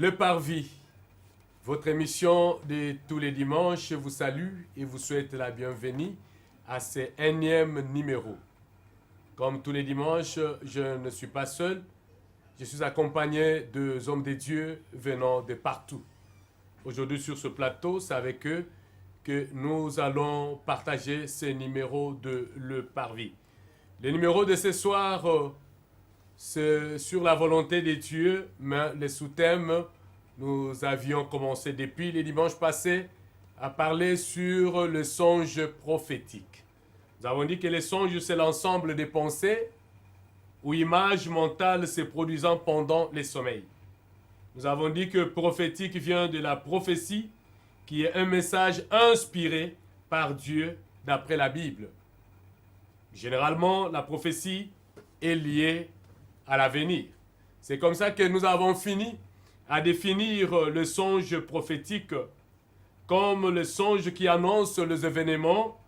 Le Parvis, votre émission de tous les dimanches, vous salue et vous souhaite la bienvenue à ce énième numéro. Comme tous les dimanches, je ne suis pas seul, je suis accompagné de hommes de Dieu venant de partout. Aujourd'hui sur ce plateau, c'est avec eux que nous allons partager ce numéro de Le Parvis. Le numéro de ce soir, c'est sur la volonté de Dieu, mais les sous-thèmes, nous avions commencé depuis les dimanches passés à parler sur le songe prophétique. Nous avons dit que le songe, c'est l'ensemble des pensées ou images mentales se produisant pendant le sommeil. Nous avons dit que prophétique vient de la prophétie, qui est un message inspiré par Dieu d'après la Bible. Généralement, la prophétie est liée à l'avenir. C'est comme ça que nous avons fini à définir le songe prophétique comme le songe qui annonce les événements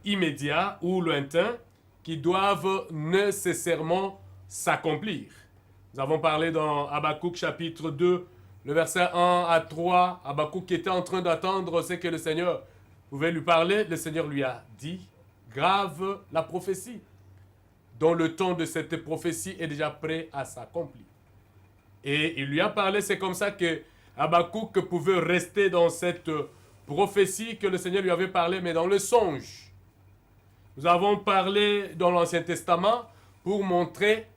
immédiats ou lointains qui doivent nécessairement s'accomplir. Nous avons parlé dans Habakkuk chapitre 2, le verset 1 à 3. Habakkuk qui était en train d'attendre ce que le Seigneur pouvait lui parler. Le Seigneur lui a dit, grave la prophétie, dont le temps de cette prophétie est déjà prêt à s'accomplir. Et il lui a parlé, c'est comme ça que Habakkuk pouvait rester dans cette prophétie que le Seigneur lui avait parlé, mais dans le songe. Nous avons parlé dans l'Ancien Testament pour montrer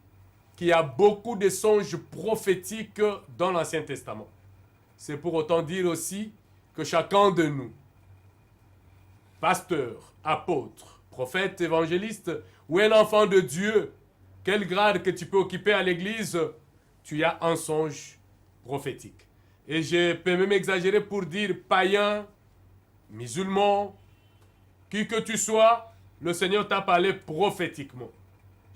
qu'il y a beaucoup de songes prophétiques dans l'Ancien Testament. C'est pour autant dire aussi que chacun de nous, pasteur, apôtre, prophète, évangéliste, ou un enfant de Dieu, quel grade que tu peux occuper à l'église, tu as un songe prophétique. Et je peux même exagérer pour dire païen, musulman, qui que tu sois, le Seigneur t'a parlé prophétiquement.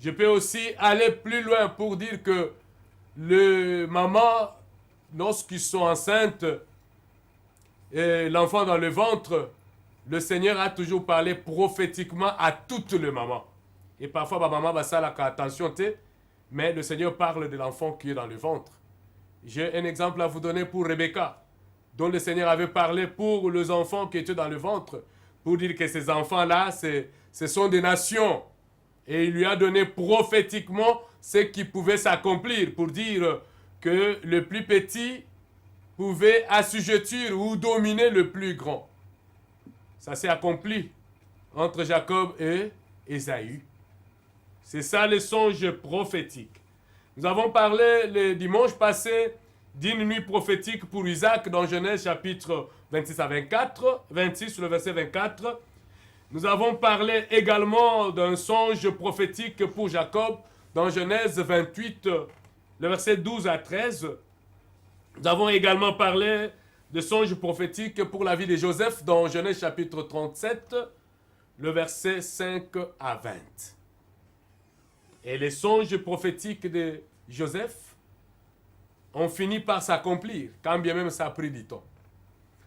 Je peux aussi aller plus loin pour dire que les mamans, lorsqu'ils sont enceintes, et l'enfant dans le ventre, le Seigneur a toujours parlé prophétiquement à toutes les mamans. Et parfois, ma maman va faire attention, mais le Seigneur parle de l'enfant qui est dans le ventre. J'ai un exemple à vous donner pour Rebecca, dont le Seigneur avait parlé pour les enfants qui étaient dans le ventre, pour dire que ces enfants-là, ce sont des nations. Et il lui a donné prophétiquement ce qui pouvait s'accomplir, pour dire que le plus petit pouvait assujettir ou dominer le plus grand. Ça s'est accompli entre Jacob et Ésaü. C'est ça le songe prophétique. Nous avons parlé le dimanche passé d'une nuit prophétique pour Isaac dans Genèse chapitre 26 à 24, 26 le verset 24. Nous avons parlé également d'un songe prophétique pour Jacob dans Genèse 28, le verset 12 à 13. Nous avons également parlé de songes prophétiques pour la vie de Joseph dans Genèse chapitre 37, le verset 5 à 20. Et les songes prophétiques de Joseph ont fini par s'accomplir, quand bien même ça a pris du temps.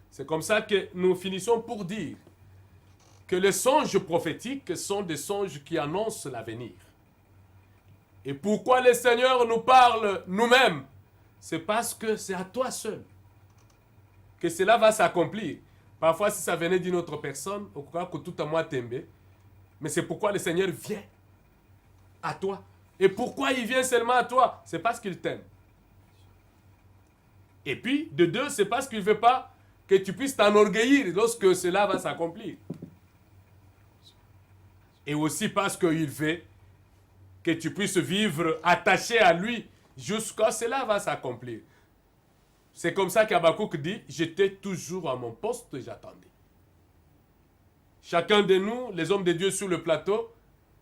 C'est comme ça que nous finissons pour dire que les songes prophétiques sont des songes qui annoncent l'avenir. Et pourquoi le Seigneur nous parle nous-mêmes? C'est parce que c'est à toi seul que cela va s'accomplir. Parfois, si ça venait d'une autre personne, on croit que tout à moi t'aime. Mais c'est pourquoi le Seigneur vient à toi. Et pourquoi il vient seulement à toi? C'est parce qu'il t'aime. Et puis, de deux, c'est parce qu'il ne veut pas que tu puisses t'enorgueillir lorsque cela va s'accomplir. Et aussi parce qu'il veut que tu puisses vivre attaché à lui jusqu'à ce que cela va s'accomplir. C'est comme ça qu'Habakkuk dit, j'étais toujours à mon poste et j'attendais. Chacun de nous, les hommes de Dieu sur le plateau,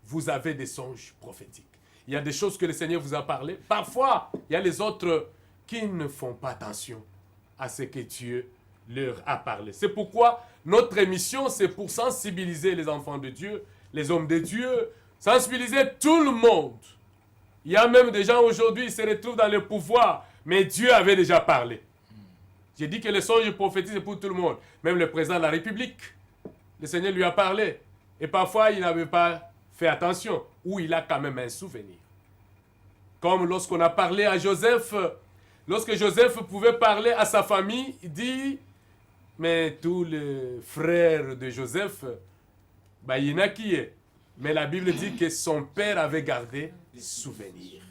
vous avez des songes prophétiques. Il y a des choses que le Seigneur vous a parlé. Parfois, il y a les autres qui ne font pas attention à ce que Dieu leur a parlé. C'est pourquoi notre émission, c'est pour sensibiliser les enfants de Dieu, les hommes de Dieu, sensibiliser tout le monde. Il y a même des gens aujourd'hui qui se retrouvent dans le pouvoir, mais Dieu avait déjà parlé. J'ai dit que les songes prophétiques, c'est pour tout le monde. Même le président de la République, le Seigneur lui a parlé. Et parfois, il n'avait pas fait attention, ou il a quand même un souvenir. Comme lorsqu'on a parlé à Joseph Lorsque Joseph pouvait parler à sa famille, il dit, mais tous les frères de Joseph, bah, il y en a qui est. Mais la Bible dit que son père avait gardé souvenir.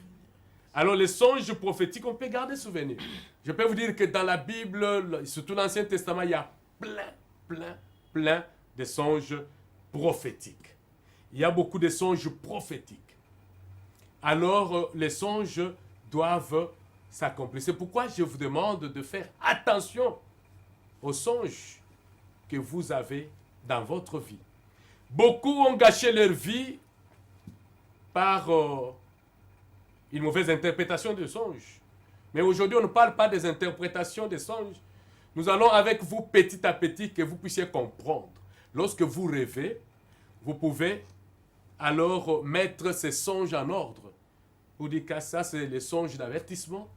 Alors les songes prophétiques, on peut garder souvenir. Je peux vous dire que dans la Bible, surtout l'Ancien Testament, il y a plein de songes prophétiques. Il y a beaucoup de songes prophétiques. Alors les songes doivent s'accomplir. C'est pourquoi je vous demande de faire attention aux songes que vous avez dans votre vie. Beaucoup ont gâché leur vie par une mauvaise interprétation de songes. Mais aujourd'hui, on ne parle pas des interprétations des songes. Nous allons avec vous petit à petit que vous puissiez comprendre. Lorsque vous rêvez, vous pouvez alors mettre ces songes en ordre. Vous dites que ça, c'est les songes d'avertissement.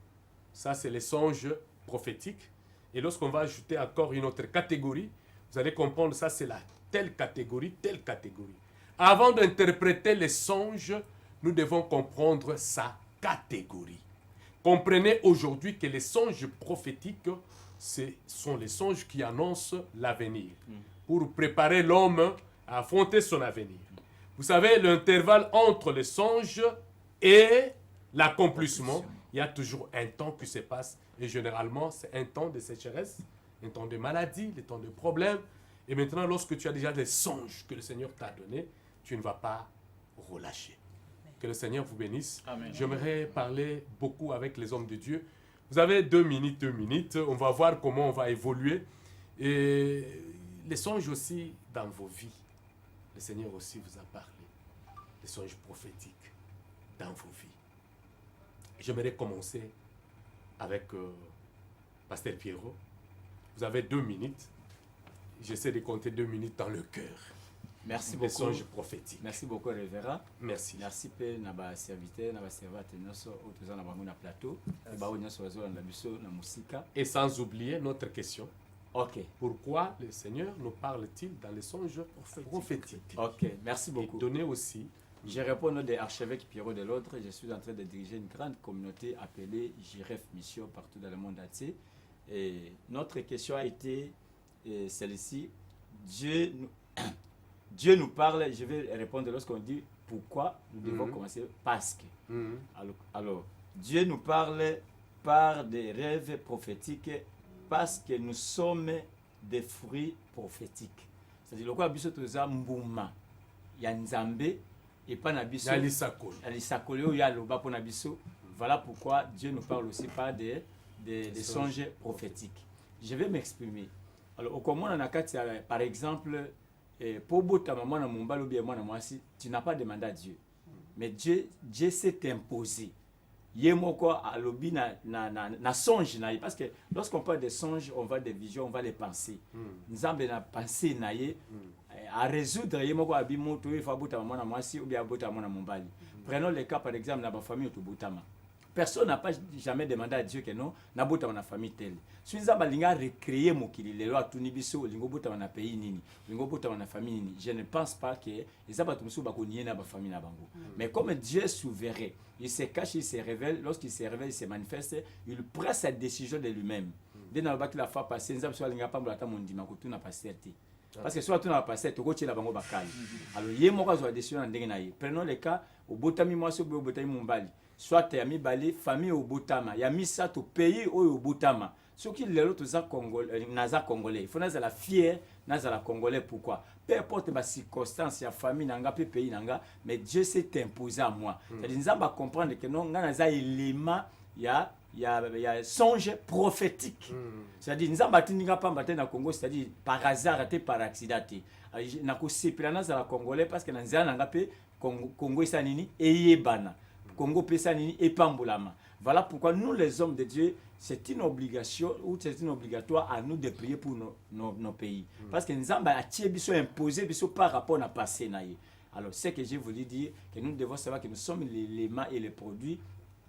Ça, c'est les songes prophétiques. Et lorsqu'on va ajouter encore une autre catégorie, vous allez comprendre ça, c'est la telle catégorie, telle catégorie. Avant d'interpréter les songes, nous devons comprendre sa catégorie. Comprenez aujourd'hui que les songes prophétiques, ce sont les songes qui annoncent l'avenir, pour préparer l'homme à affronter son avenir. Vous savez, l'intervalle entre les songes et l'accomplissement, il y a toujours un temps qui se passe. Et généralement, c'est un temps de sécheresse, un temps de maladie, un temps de problème. Et maintenant, lorsque tu as déjà des songes que le Seigneur t'a donnés, tu ne vas pas relâcher. Que le Seigneur vous bénisse. J'aimerais parler beaucoup avec les hommes de Dieu. Vous avez 2 minutes. On va voir comment on va évoluer. Et les songes aussi dans vos vies. Le Seigneur aussi vous a parlé. Les songes prophétiques dans vos vies. J'aimerais commencer avec Pasteur Pierrot. Vous avez 2 minutes. J'essaie de compter 2 minutes dans le cœur. Merci Les beaucoup. songes prophétiques. Merci beaucoup, Révérend. Merci. Merci pe na ba serviteur na ba servante nyonso oyo toza na bango na plateau. Ba oyo nyonso bazolanda biso na musika. Et sans oublier notre question. Ok. Pourquoi le Seigneur nous parle-t-il dans les songes prophétiques? Ok, merci beaucoup. Et donner aussi. Je réponds au nom de l'archevêque Pierrot de l'Ordre. Je suis en train de diriger une grande communauté appelée JREF Mission partout dans le monde entier. Et notre question a été celle-ci. Dieu nous parle, je vais répondre lorsqu'on dit pourquoi, nous devons commencer parce que. Alors, Dieu nous parle par des rêves prophétiques parce que nous sommes des fruits prophétiques. C'est-à-dire, le quoi biso toza mbuma ya nzambe et pas na biso ya lisakolo ya loba po na biso. Voilà pourquoi Dieu nous parle aussi par des songes prophétiques. Je vais m'exprimer. Alors, au comment on a par exemple, pour botama mwana mumbalo bien mwana mwasi, tu n'as pas demandé à Dieu. Mais Dieu s'est imposé. Yemoko alobi na songe na ye, parce que lorsqu'on parle de songes, on va des visions, on va les penser. Nzambe na penser na ye à résoudre yemoko abi moto il faut botama mwana mwasi ou bien botama mwana mumbali. Prenons le cas par exemple na ba famille to botama. Personne n'a pas jamais demandé à Dieu que non, na botama na famille telle. Si nzamba linga recréer mokili lelo atuni biso lingo botama na pays nini, lingo botama na famille nini. Je ne pense pas que les abatumiso ba konié na ba famille na bango. Mais comme Dieu est souverain, il se cache, il se révèle, lorsqu'il se révèle, il se manifeste, il prend sa décision de lui-même. Dès dans le bac la fois passée, nzamba so linga pambola ta mondima ko tuna passerté. Parce que soit tuna passer to ko tshela bango bakali. Alors yé moko zo décision na ndenge na ye. Prenons le cas au botami mwasi au botami mumbali. Soit ya mibale famille au botama ya misato pays au botama soki lelo toza congolais naza congolais il faut nazala fier nazala congolais. Pourquoi? Peu importe ma circonstance ya famille nanga pe pays nanga, mais Dieu s'est imposé à moi. C'est-à-dire nzamba comprendre que non nga naza élément ya songe prophétique. C'est-à-dire nzamba tininga pamba te na Congo, c'est-à-dire par hasard te par accident te na ko sepela nazala congolais parce que nanzala nanga pe Congo esa nini eyebana Congo Pessanini et Pambolama. Voilà pourquoi nous, les hommes de Dieu, c'est une obligation ou c'est une obligatoire à nous de prier pour nos pays. Parce que nous avons imposé par rapport à passé. Alors, ce que j'ai voulu dire, que nous devons savoir que nous sommes l'élément et les produits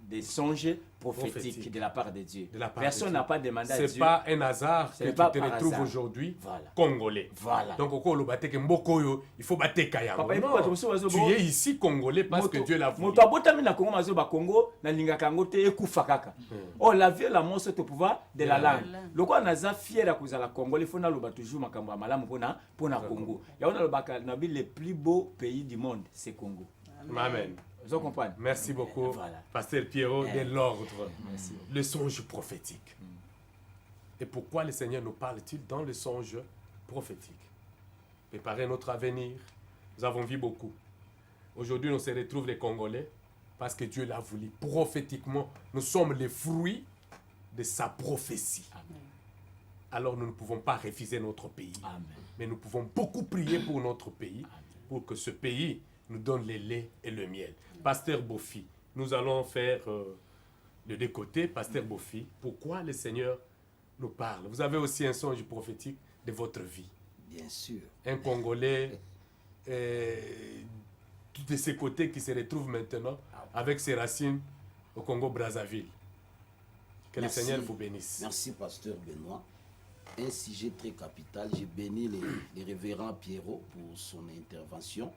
des songes prophétiques de la part de Dieu. De la part Personne de n'a Dieu. pas demandé à C'est Dieu. pas un hasard Ce que n'est tu pas te par retrouves hasard. aujourd'hui Voilà. congolais. Voilà. Donc, au Kolo Bateke Mbokoyo, il faut battre Kayango. Papa, il faut Non, battre Mbokoyo. tu es ici congolais parce que Dieu l'a voulu. Moto abotami na Congo mazo ba Congo na lingaka yango te ekufa kaka. Oh la vie la mort te pouvoir de la langue. Loko naza fier à kozala congolais faut na loba toujours makambo ya malamu pona Congo. Ya ona lobaka na bi le plus beau pays du monde c'est Congo. Amen. Vous comprenez? Merci beaucoup, Voilà. Pasteur Pierrot, de l'ordre. Merci. Le songe prophétique. Et pourquoi le Seigneur nous parle-t-il dans le songe prophétique? Préparer notre avenir. Nous avons vu beaucoup. Aujourd'hui, nous se retrouvons les Congolais parce que Dieu l'a voulu. Prophétiquement, nous sommes les fruits de sa prophétie. Amen. Alors nous ne pouvons pas refuser notre pays. Amen. Mais nous pouvons beaucoup prier pour notre pays, pour que ce pays nous donne le lait et le miel. Pasteur Bofi, nous allons faire de deux côtés. Pasteur Bofi, pourquoi le Seigneur nous parle? Vous avez aussi un songe prophétique de votre vie. Bien sûr. Un Congolais de ces côtés qui se retrouve maintenant avec ses racines au Congo-Brazzaville. Que Merci. le Seigneur vous bénisse. Merci, Pasteur Benoît. Un sujet très capital. J'ai béni les révérends Pierrot pour son intervention.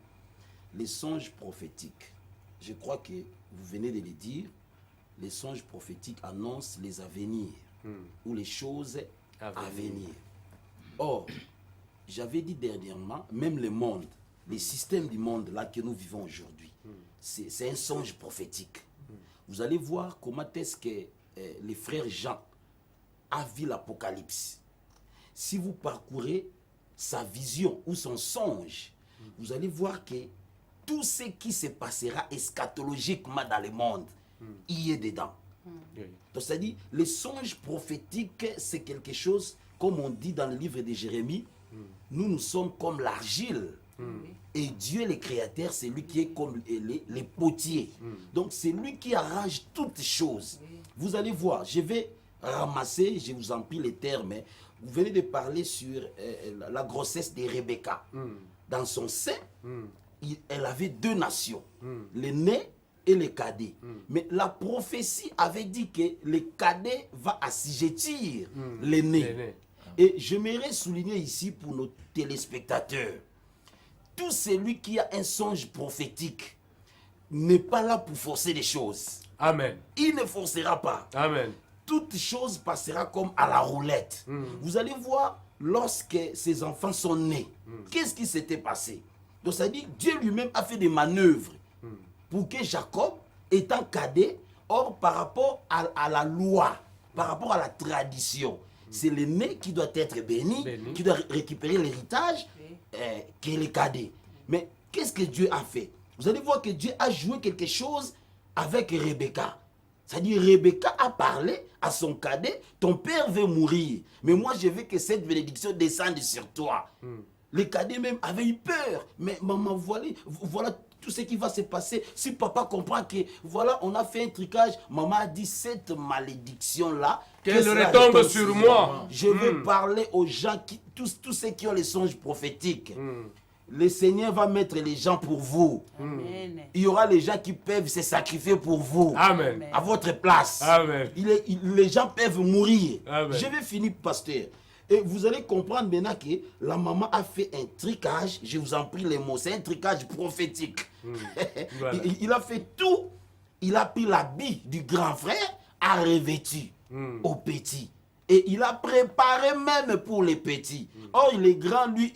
Les songes prophétiques. Je crois que vous venez de le dire. Les songes prophétiques annoncent les avenirs ou les choses à venir. Or, j'avais dit dernièrement, même le monde, les systèmes du monde là que nous vivons aujourd'hui, c'est un songe prophétique. Vous allez voir comment est-ce que les frères Jean a vu l'Apocalypse. Si vous parcourez sa vision ou son songe, vous allez voir que tout ce qui se passera eschatologiquement dans le monde, il y est dedans. Oui. Donc, c'est-à-dire, les songes prophétiques, c'est quelque chose, comme on dit dans le livre de Jérémie, nous sommes comme l'argile. Et Dieu, le Créateur, c'est lui qui est comme les potiers. Donc, c'est lui qui arrange toutes choses. Vous allez voir, je vais ramasser, je vous en prie les termes. Vous venez de parler sur la grossesse de Rebecca. Dans son sein, elle avait deux nations, l'aîné et le cadet. Mais la prophétie avait dit que le cadet va assujettir l'aîné. Et j'aimerais souligner ici pour nos téléspectateurs, tout celui qui a un songe prophétique n'est pas là pour forcer les choses. Amen. Il ne forcera pas. Amen. Toute chose passera comme à la roulette. Vous allez voir, lorsque ces enfants sont nés, qu'est-ce qui s'était passé? Donc ça dit, Dieu lui-même a fait des manœuvres pour que Jacob, étant cadet, or par rapport à la loi, par rapport à la tradition, c'est l'aîné qui doit être béni, qui doit récupérer l'héritage, qui est le cadet. Mais qu'est-ce que Dieu a fait? Vous allez voir que Dieu a joué quelque chose avec Rebecca. C'est-à-dire, Rebecca a parlé à son cadet, ton père veut mourir, mais moi je veux que cette bénédiction descende sur toi. Le cadet même avait eu peur, mais maman, voilà tout ce qui va se passer. Si papa comprend que, voilà, on a fait un tricage, maman a dit, cette malédiction-là, qu'elle retombe sur moi. Je veux parler aux gens, tous ceux qui ont les songes prophétiques. Le Seigneur va mettre les gens pour vous. Amen. Il y aura les gens qui peuvent se sacrifier pour vous. Amen. À votre place. Amen. Les gens peuvent mourir. Amen. Je vais finir, pasteur. Et vous allez comprendre maintenant que la maman a fait un tricage. Je vous en prie les mots. C'est un tricage prophétique. Voilà. Il a fait tout. Il a pris l'habit du grand frère, a revêtu au petit. Et il a préparé même pour les petits. Or, les grands, lui,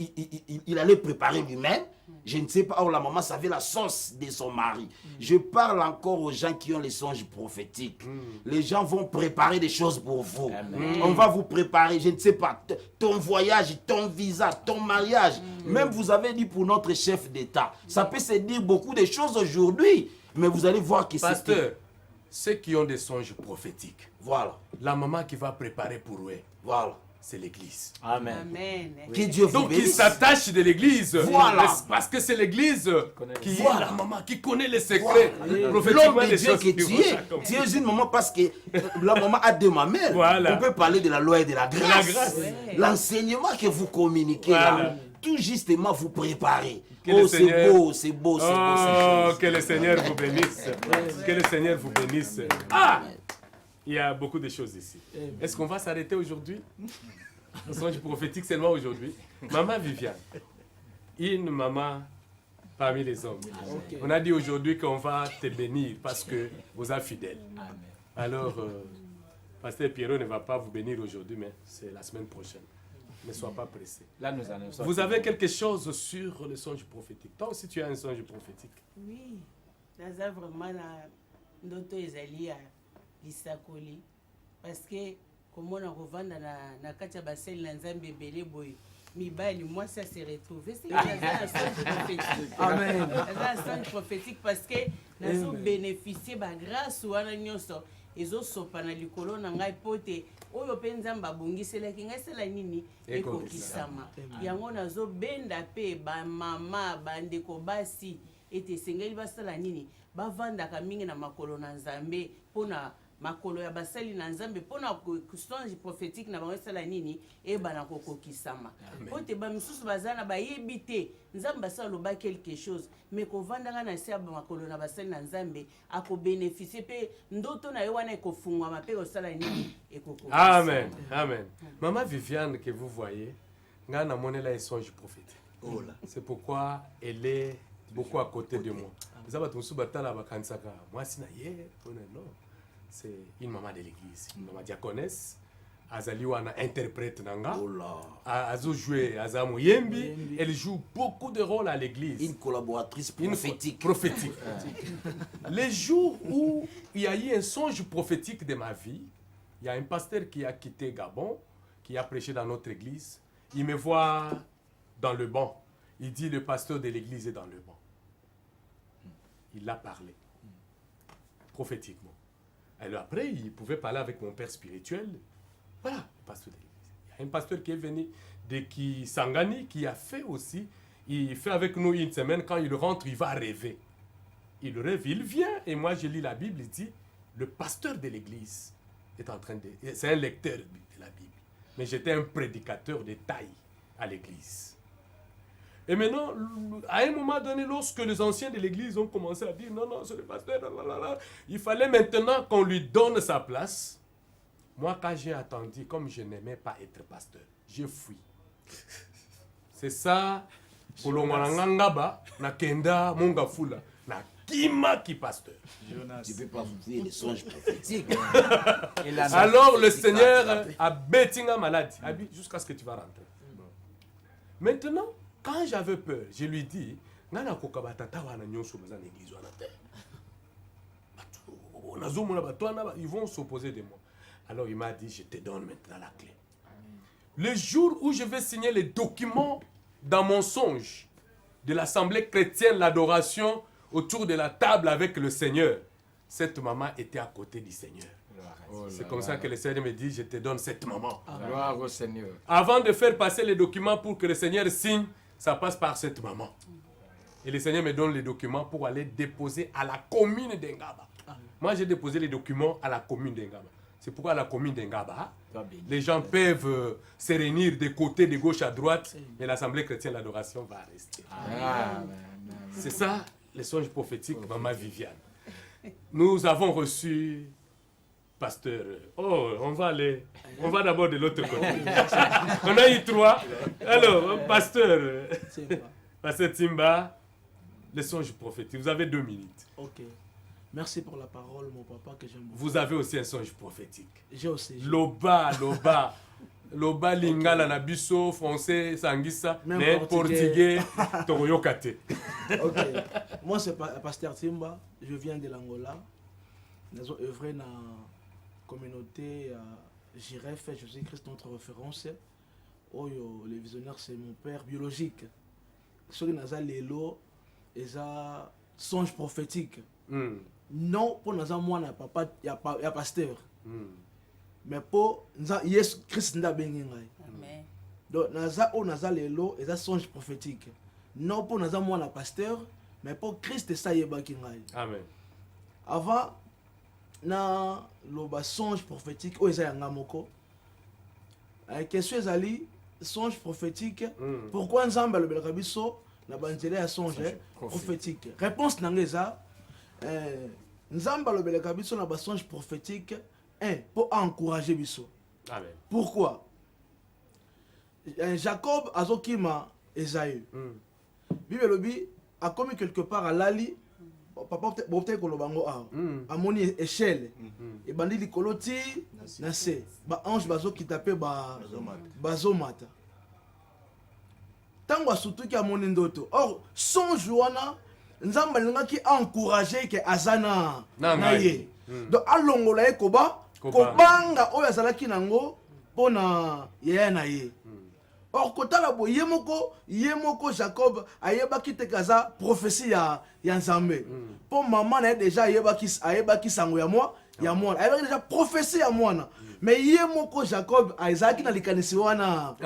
il allait préparer lui-même. Je ne sais pas, or la maman savait la sauce de son mari. Je parle encore aux gens qui ont les songes prophétiques. Les gens vont préparer des choses pour vous. On va vous préparer, je ne sais pas, ton voyage, ton visa, ton mariage. Même vous avez dit pour notre chef d'État. Ça peut se dire beaucoup de choses aujourd'hui. Mais vous allez voir que c'est... Pasteur, ceux qui ont des songes prophétiques, Voilà, la maman qui va préparer pour eux, voilà. c'est l'église. Amen. Amen. Que Dieu vous Donc ils bénisse. s'attachent de l'église. Voilà. Parce que c'est l'église qui est Voilà. la maman, qui connaît les secrets. L'homme Prophétiquement, de des Dieu choses que qui tu vont es, s'accomplir. tu es une maman parce que la maman a deux mamelles. Voilà. On peut parler de la loi et de la grâce. grâce. Ouais. L'enseignement que vous communiquez Voilà. là, tout justement vous préparer. Que le Oh, Seigneur- c'est beau, c'est beau, c'est beau. Oh, c'est que le Seigneur vous bénisse. Que le Seigneur vous bénisse. Ah! Il y a beaucoup de choses ici. Est-ce qu'on va s'arrêter aujourd'hui? Le songe prophétique seulement aujourd'hui. Maman Viviane, une maman parmi les hommes. On a dit aujourd'hui qu'on va te bénir parce que vous êtes fidèle. Alors, Pasteur Pierrot ne va pas vous bénir aujourd'hui, mais c'est la semaine prochaine. Ne sois pas pressé. Là, nous annonçons. Vous avez quelque chose sur le songe prophétique. Toi aussi, tu as un songe prophétique. Oui, naza vraiment na ndoto ezali ya lisakoli parce que komona kovanda na kati ya baseli na nzambe ebele boye mibali mwasi se retrouve c'est naza na songe prophétique. Amen. Naza na songe prophétique parce que nazo bénéficier ba grâce wana nyonso ezosopa na likolo na ngai po te oyo mpe nzambe abongiselaki ngai sala nini ekokisama yango nazobenda mpe bamama bandeko basi ete esengeli basala nini bavandaka mingi na makolo na nzambe mpona makolo ya basali na nzambe mpona songe prophétique na bango esala nini ebana kokokisama po te bamisusu baza na bayebi te nzambe asala aloba quelque chose mais kovandaka na se ya makolo na basali na nzambe akobénéficie mpe ndoto na ye wana ekofungwama mpe kosala nini ekokokisama. Amen. Amen. Maman Viviane que vous voyez, nga namonela un songe prophétique. Oh là. C'est pourquoi elle est beaucoup à côté de moi. Vous avez tous batala bakansaka. Moi sina ye, non. C'est une maman de l'église, une maman diaconesse. Azali wana interprète nanga. Oh là. Azo jouer Azamo Yembi, elle joue beaucoup de rôles à l'église. Une collaboratrice Une prophétique. prophétique. Les jours où il y a eu un songe prophétique de ma vie, il y a un pasteur qui a quitté Gabon, qui a prêché dans notre église. Il me voit dans le banc. Il dit le pasteur de l'église est dans le banc. Il a parlé prophétiquement. Alors après, il pouvait parler avec mon père spirituel. Voilà, le pasteur de l'église. Il y a un pasteur qui est venu de Kisangani, qui a fait aussi. Il fait avec nous une semaine. Quand il rentre, il va rêver. Il rêve, il vient. Et moi, je lis la Bible. Il dit, le pasteur de l'église est en train de... C'est un lecteur de la Bible. Mais j'étais un prédicateur de taille à l'église. Et maintenant, à un moment donné, lorsque les anciens de l'église ont commencé à dire, non, non, c'est le pasteur, il fallait maintenant qu'on lui donne sa place. Moi, quand j'ai attendu, comme je n'aimais pas être pasteur, j'ai fui. C'est ça, pour le Ngaba, na Kenda, Mongafula, na Kima qui pasteur. Tu ne peux pas vous dire les songes prophétiques. Alors le Seigneur a bettinga maladie, jusqu'à ce que tu vas rentrer. Maintenant, quand j'avais peur, je lui dis, ils vont s'opposer de moi. Alors il m'a dit, je te donne maintenant la clé. Le jour où je vais signer les documents dans mon songe de l'assemblée chrétienne, l'adoration autour de la table avec le Seigneur, cette maman était à côté du Seigneur. C'est comme ça que le Seigneur me dit, je te donne cette maman. Gloire au Seigneur. Avant de faire passer les documents pour que le Seigneur signe, ça passe par cette maman. Et le Seigneur me donne les documents pour aller déposer à la commune d'Engaba. Moi, j'ai déposé les documents à la commune d'Engaba. C'est pourquoi à la commune d'Engaba, les gens peuvent se réunir de côté, de gauche à droite, mais l'Assemblée chrétienne, l'adoration va rester. C'est ça, les songes prophétiques, Maman Viviane. Nous avons reçu... Pasteur, oh, on va d'abord de l'autre côté. On a eu 3. Alors, pasteur, pasteur Timba, les songes prophétiques. Vous avez 2 minutes. Ok. Merci pour la parole, mon papa, que j'aime beaucoup. Vous avez aussi un songe prophétique. J'ai aussi. Loba, lingala na biso, français, sangisa, Même mais portugais, toroyokate. Ok. Moi, c'est Pasteur Timba. Je viens de l'Angola. Nous avons œuvré dans communauté JRF, Jésus-Christ, notre référence. Oh, le visionnaire, c'est mon père biologique. Ce qui nous a l'élo, et ça, songe prophétique. Non, pour nous, moi, papa, il y a pasteur. Mais pour nous, Jésus Christ, nous a béni. Donc, nous a l'élo, et ça, songe prophétique. Non, pour nous, moi, pasteur, mais pour Christ, ça y est, Amen. Avant, na loba songe prophétique o eza yanga moko question ezali songe prophétique. Pourquoi Nzamba le Belkabiso na banzela ya songe prophétique? Réponse nangeza Nzamba le Belkabiso na ba songe prophétique pour encourager biso. Amen. Pourquoi? Jacob azokima Esaü. Bible lobi a commis quelque part à Lali. Papa peut-être que l'obango a amoni échelle et bandi likoloti na se ba ange bazo ki tapé bazomata tango surtout ki amoni ndoto. Or songe wana nzamba lingaki encourager ke azana na ye donc alongola ye kobanga oyo azalaki nango pona yaya na ye. Or kotala bo yemoko Jacob ayebaki te kaza prophétie ya Nzambe. Pour maman na déjà ayebaki sango ya mwana. Ayebaki déjà prophétie ya mwana. Mais yemoko Jacob ayezaki na likanisi wana.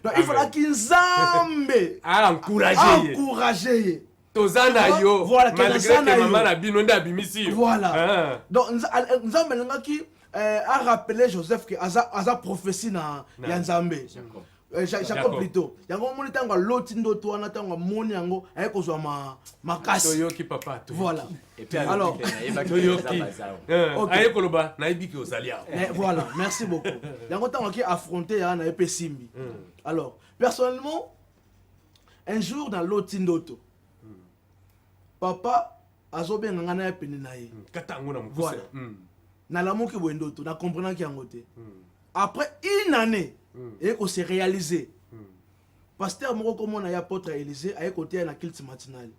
Donc il fallait ki Nzambe encourager ye. Tozana yo malgré que maman na bino nda bimisi yo. Voilà. Donc Nzambe lingaki a rappelé Joseph que aza prophétie na ya Nzambe. Jacob plutôt. Yango moni tango loti ndoto wana tango moni yango ayeko zwa makasi. Toyoki papa. Voilà. Et puis alors Toyoki. Ayeko loba na ibiki ozalia. Voilà, merci beaucoup. Yango tango ki affronter ya na epé simbi. Alors, personnellement un jour dans loti ndoto. Papa azobenga ngana ya pene na ye. Katango na mukuse. Na lamuki bo ndoto na comprendre ki yango te. Après une année et qu'on s'est réalisé. Pasteur moko comme on a apôtre Élysée a côté na culte matinal.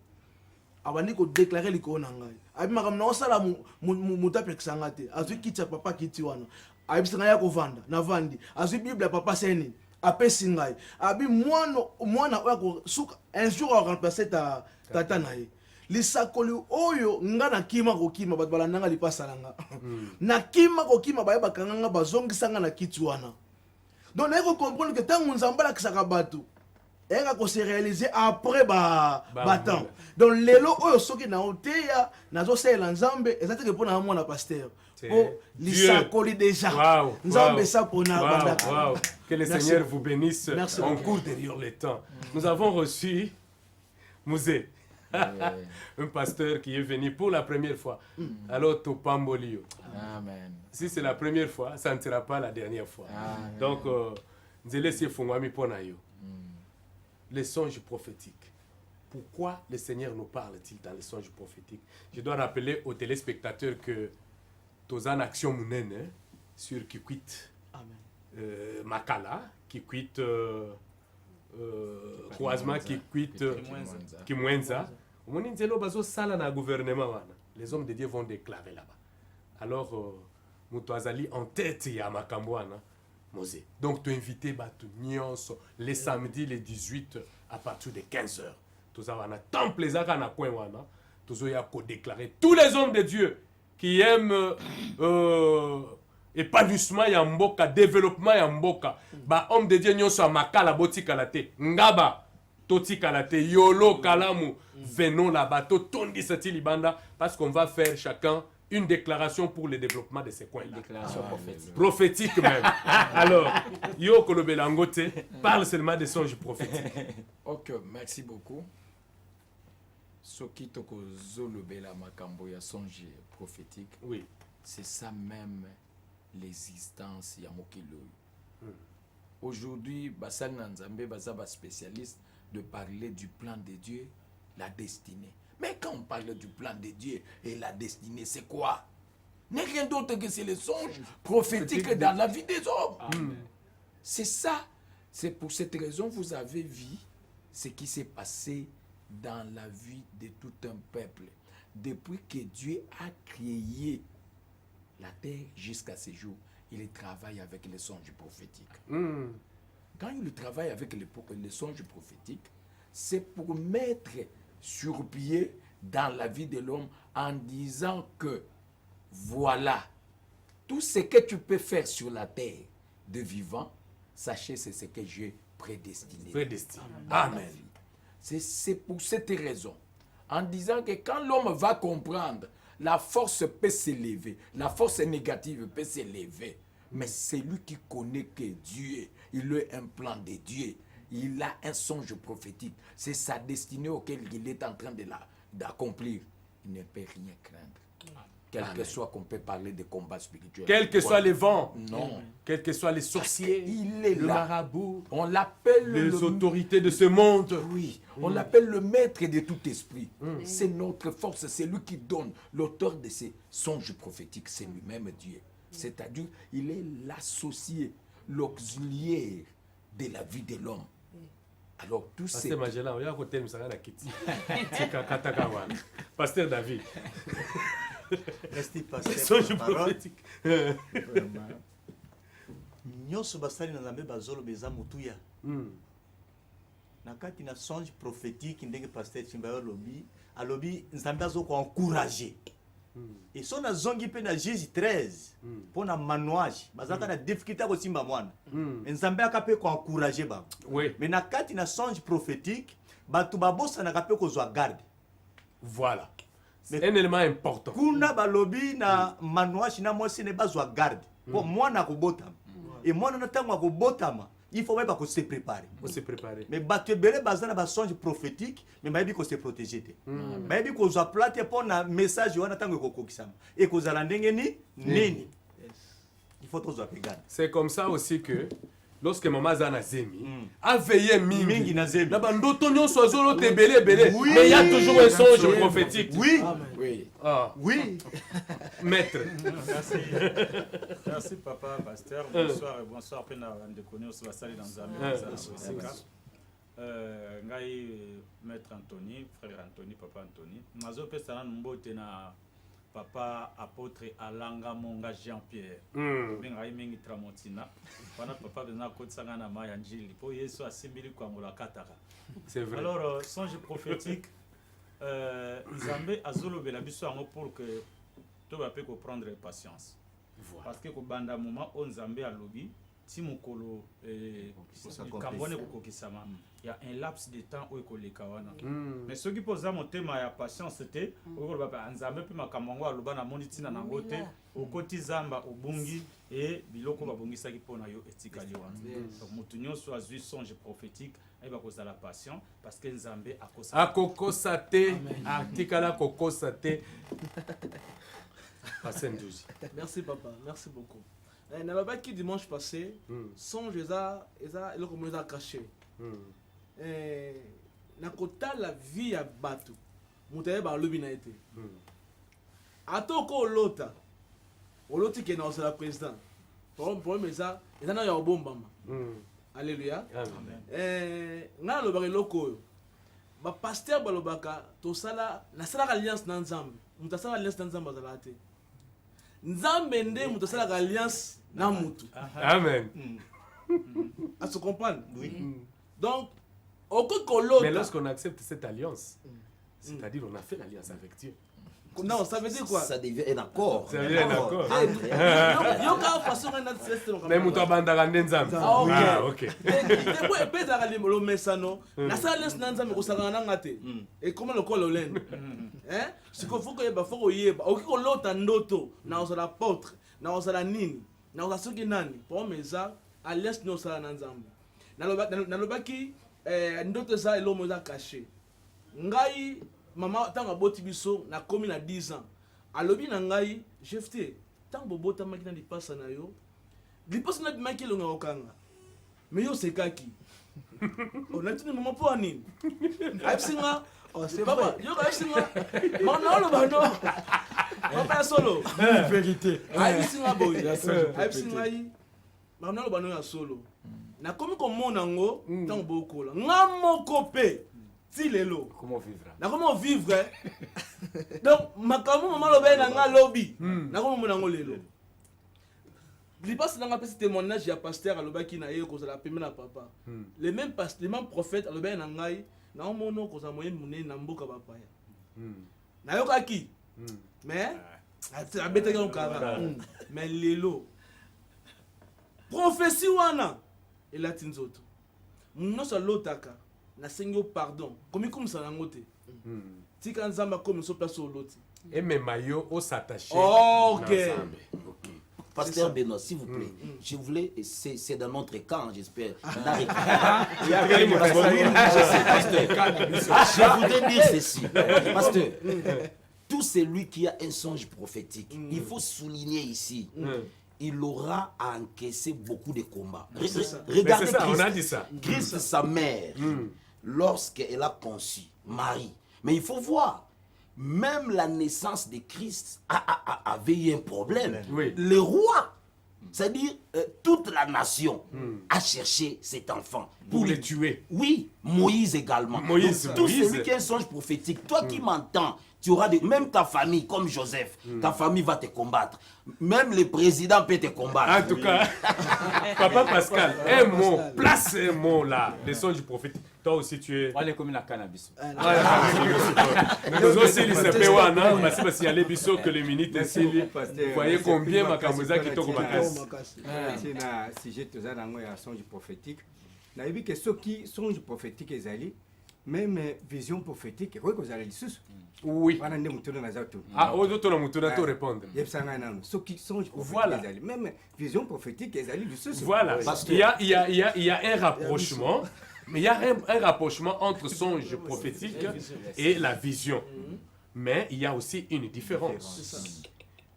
Abandi ko déclarer liko na ngai. Abi makamna osala muta pekisanga te. Azu kitcha papa kiti wana. Abi singa ya ko vanda na vandi. Azu Bible papa seni. Apesi ngai. Abi mwana oyo suka un jour a remplacé tata na ye. Lisakoli oyo nga na kima kokima bato balandanga lipasalanga. Na kima kokima baye bakanga bazongisanga na kiti wana. Donc, il faut comprendre que tant que nous avons bato, il faut se réaliser après temps. Donc, les lots, ceux qui n'ont pas été, nazo se l'ensemble, exactement pour nous na pasteur. Pour l'isakoli déjà. Nzambe ça pour nous. Que le Seigneur vous bénisse en cours derrière le temps. Nous avons reçu Mouzé. Un pasteur qui est venu pour la première fois. Alors, Topambolio. Amen. Si c'est la première fois, ça ne sera pas la dernière fois. Amen. Donc, les songes prophétiques. Pourquoi le Seigneur nous parle-t-il dans les songes prophétiques? Je dois rappeler aux téléspectateurs que Tozan Action Mounene sur Kikwit Makala, Kikwit croisement Kikwit Kimwenza. Les hommes de Dieu vont déclarer là-bas. Alors, Moutouazali en tête ya Makambouana, Mosé. Donc, tu es invité les samedis, les 18 à partir de 15h. Tout ça, on a tant plaisir à Nakouana. Tout ça, il y a déclarer tous les hommes de Dieu qui aiment épanouissement ya mboka, développement ya mboka. Ba homme de Dieu nyonso makala boti kalate. Ngaba toti kalate yolo kalamu. Venons là-bas, tondi sati libanda parce qu'on va faire chacun une déclaration pour le développement de ces coins-là. Déclaration prophétique. Prophétique même. Alors, Yo Kolobelangote parle seulement des songes prophétiques. Ok, merci beaucoup. Soki toko zolobela makambo ya songe prophétique. Oui. C'est ça même l'existence ya mokilo. Aujourd'hui, basal nanzambe bazaba spécialiste de parler du plan de Dieu, la destinée. Mais quand on parle du plan de Dieu et la destinée, c'est quoi? N'est rien d'autre que c'est les songes prophétiques dans la vie des hommes. C'est ça. C'est pour cette raison que vous avez vu ce qui s'est passé dans la vie de tout un peuple. Depuis que Dieu a créé la terre jusqu'à ce jour, il travaille avec les songes prophétiques. Quand il travaille avec les songes prophétiques, c'est pour mettre sur pied dans la vie de l'homme en disant que voilà, tout ce que tu peux faire sur la terre de vivant, sachez c'est ce que j'ai prédestiné. Amen. C'est pour cette raison, en disant que quand l'homme va comprendre, la force peut s'élever, la force négative peut s'élever, Mais c'est lui qui connaît que Dieu, il a un plan de Dieu. Il a un songe prophétique. C'est sa destinée auquel il est en train d'accomplir. Il ne peut rien craindre. Quel que soit qu'on peut parler de combat spirituel. Quels que soient les vents, Non. quels que soient les sorciers, Il est le là. marabout, On l'appelle les autorités de ce monde. Oui, on l'appelle le maître de tout esprit. C'est notre force, c'est lui qui donne. L'auteur de ces songes prophétiques, c'est lui-même Dieu. C'est-à-dire, il est l'associé, l'auxiliaire de la vie de l'homme. Alors, tout Pasteur c'est... Magela, on y a côté de Msanga Kiti. Pasteur David. Merci Songe pasteur parole. prophétique. Vraiment. Nyonso basali na nzambe bazoloba eza motuya na kati na songe prophétique ndenge pasteur Chimbayo alobi nzambe azokoencourage et so nazongi mpe na Jésus 13 mpo na manouage bazalaka na difficulté ya kosimba mwana nzambe aka mpe koencourage bango Oui, mais na kati na songe prophétique bato babosanaka mpe kozwa garde voilà. C'est Mais- un élément important. kuna balobi na manouage na mwasi ne bazwa garde mpo mwana akobotama et mwana na ntango akobotama il faut bayeba kose préparer On s'est préparé. mais bato ebele baza na basonge prophétique mais bayebi kose protéger te bayebi kozwa plat te mpo na message wana ntango ekokokisama ekozala ndenge nini il faut tozwa mpe garde C'est comme ça aussi que lorsque maman Zana Zemi a veillé Mingi mingi na Zemi. na bandoto nyonso azolote ebele Oui. mais il y a toujours un songe prophétique. oui Oui. Ah, oui maître. Merci. Merci papa, pasteur. Bonsoir et bonsoir. Pena ndekoni aussi basali dans Zambie. Ngai maître Anthony, frère Anthony, papa Anthony. Mazo pesa na mbote na papa apôtre Alanga Monga Jean-Pierre. Ngai mingi tramontina. Pana papa bena kotsanga na maya njili. Po Yesu asimbili kwa ngola kataka. C'est vrai. Alors, songe prophétique, Nzambe azolobela biso yango pour que to bape ko prendre patience. Parce que ko banda moment o Nzambe alobi ti mokolo kambone kokokisama. Il y a un laps de temps où ekoleka wana. Mais ce qui pose motema ya patience c'était o ba Nzambe pe makambo aloba na moni tina na ngote okoti zamba obungi et biloko babongisaki pona yo etikali wana. Donc mutu nyonso azwi songe prophétique ayeba kozala patient parce que Nzambe akosa Akokosa te, atikala kokosa te. Pasteur Ndouzi. Merci papa, merci beaucoup. Nalobaki dimanche passé, songe eza eloko moko eza caché. Nakota la vie ya bato. Mutaye ba lobi na ete. Atoko olota. Oloti ke na osala président. Problème eza na ya obombama. Alléluia. Amen. Nga lobaka eloko oyo. Ba pasteur balobaka tosala nasalaka alliance na Nzambe. Mutu asala alliance na Nzambe azala te. Nzambe nde mutu asalaka alliance na mutu. Amen. À se comprendre. oui Donc, au cas Mais lorsqu'on accepte cette alliance, c'est-à-dire on a fait l'alliance avec Dieu. non, ça veut dire quoi? Ça devient un accord. Ça veut dire un accord. Yoka façon na système Mais mutu abandaka nde Nzambe. Ah, ok. Ah, ok. Te peza ka limolo mesano. Na sa lens na Nzambe ko sanga na ngate. Et comment le col olen? Hein? Ce qu'il faut que yeba faut yeba. Oki ko lota ndoto na osala apôtre, na osala nini, na osala soki nani. Pour meza à l'est no sala na Nzambe. Na lobaki ndoto za elomo za caché. Ngai mama tanga boti biso na komi na 10 ans. Alobi na ngai jefte tango bota maki na lipasa na yo. Lipasa na maki longa okanga. Mais yo sekaki. On a tenu maman pour nini? Absinga oh c'est papa, vrai yo ka absinga. Manolo bano. Papa solo. vérité Absinga boy. Absinga yi. Manolo bano ya solo. Na komi komona ngo tango bokola. Ngamoko pe. Ti lelo. Comment vivre? Na comment vivre donc makambo mama lobe na nga lobby na comment mona ngo lelo li passe na nga pesi témoignage ya pasteur alobaki na ye kozala pembe na papa les mêmes prophètes alobe na ngai na mono kozala moyen munene na mboka bapaya na yokaki mais abetaki nkara mais lelo prophétie wana elati nzoto nyonso alotaka nasengi yo pardon komi komisa nango te tika Nzambe akomisa place oloti Et même maillot au s'attacher. Ok. na Nzambe. Ok. Pasteur Benoît, s'il vous plaît, je voulais, c'est dans notre camp, j'espère. Je voudrais dire ceci. Pasteur, tout celui qui a un songe prophétique, il faut souligner ici, il aura à encaisser beaucoup de combats. Regardez ça, Christ, on a dit ça. Christ, sa mère, lorsqu'elle a conçu Marie. Mais il faut voir, même la naissance de Christ avait eu un problème. Oui. Le roi, c'est-à-dire toute la nation, a cherché cet enfant. Pour les tuer. Oui, Moïse également. Moïse, Donc, tout Moïse. celui qui a un songe prophétique, toi qui m'entends, tu auras même ta famille, comme Joseph, ta famille va te combattre. Même le président peut te combattre. En tout cas, Papa Pascal, un mot, place un mot là, les songes du prophète. Toi aussi tu es. Wale comme la cannabis. Nous aussi, il s'est fait wana, parce qu'il y a les bisous que les minutes ici. Vous voyez combien Makamuza qui toque Makasi. na sujet toza nango ya songe prophétique. Nayebi que ceux qui songe prophétique ezali même vision prophétique koki kozala lisusu. Oui. Wana nde mutuna naza tu. Ah, autres na mutuna to répondre. Yebsanga nano. Ceux qui songe prophétique Voilà. ezali même vision prophétique ezali lisusu. Voilà. Il y a un rapprochement. Mais il y a un rapprochement entre songe prophétique et la vision. Mais il y a aussi une différence.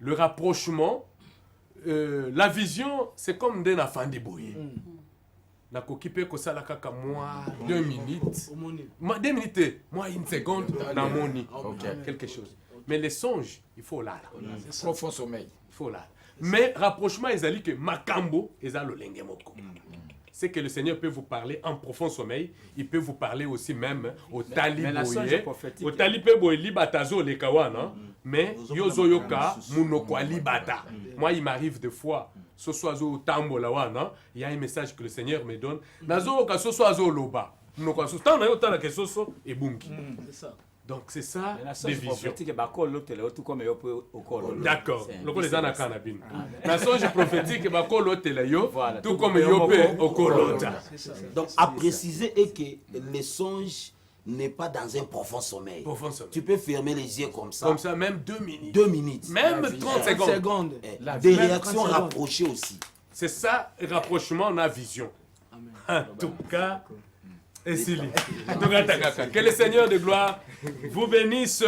Le rapprochement, la vision, c'est comme d'un enfant débrouillé. Na kokipe ko sala kaka moi 2 minutes. 2 minutes, moi 1 seconde na moni. Quelque chose. Mais les songes, il faut là. Profond sommeil. Il faut là. Mais rapprochement, ils allaient que makambo, ils allaient le lengemoko. C'est que le Seigneur peut vous parler en profond sommeil, il peut vous parler aussi même au taliboye, au talibé libatazo le kawana, mais yozo yoka munoko libata. Moi, il m'arrive des fois, ce soit au tambo la wana, il y a un message que le Seigneur me donne. Nazo ka ce soit au loba, munoko so tana yo tana ke soso et bungi. C'est ça. Donc c'est ça La les songe visions. prophétique ba kolo tele tout comme yo peut au kolo. D'accord. Loko les ana kana bin. La songe prophétique ba kolo tele yo Voilà, tout comme yo peut au kolota. Donc, à préciser est que le songe n'est pas dans un profond sommeil. Profond sommeil. Tu peux fermer les yeux comme ça. Comme ça même 2 minutes. 2 minutes. Même 30 secondes. Des réactions rapprochées aussi. C'est ça, rapprochement, on a vision. En tout cas, et Sili. Que le Seigneur de gloire vous bénisse.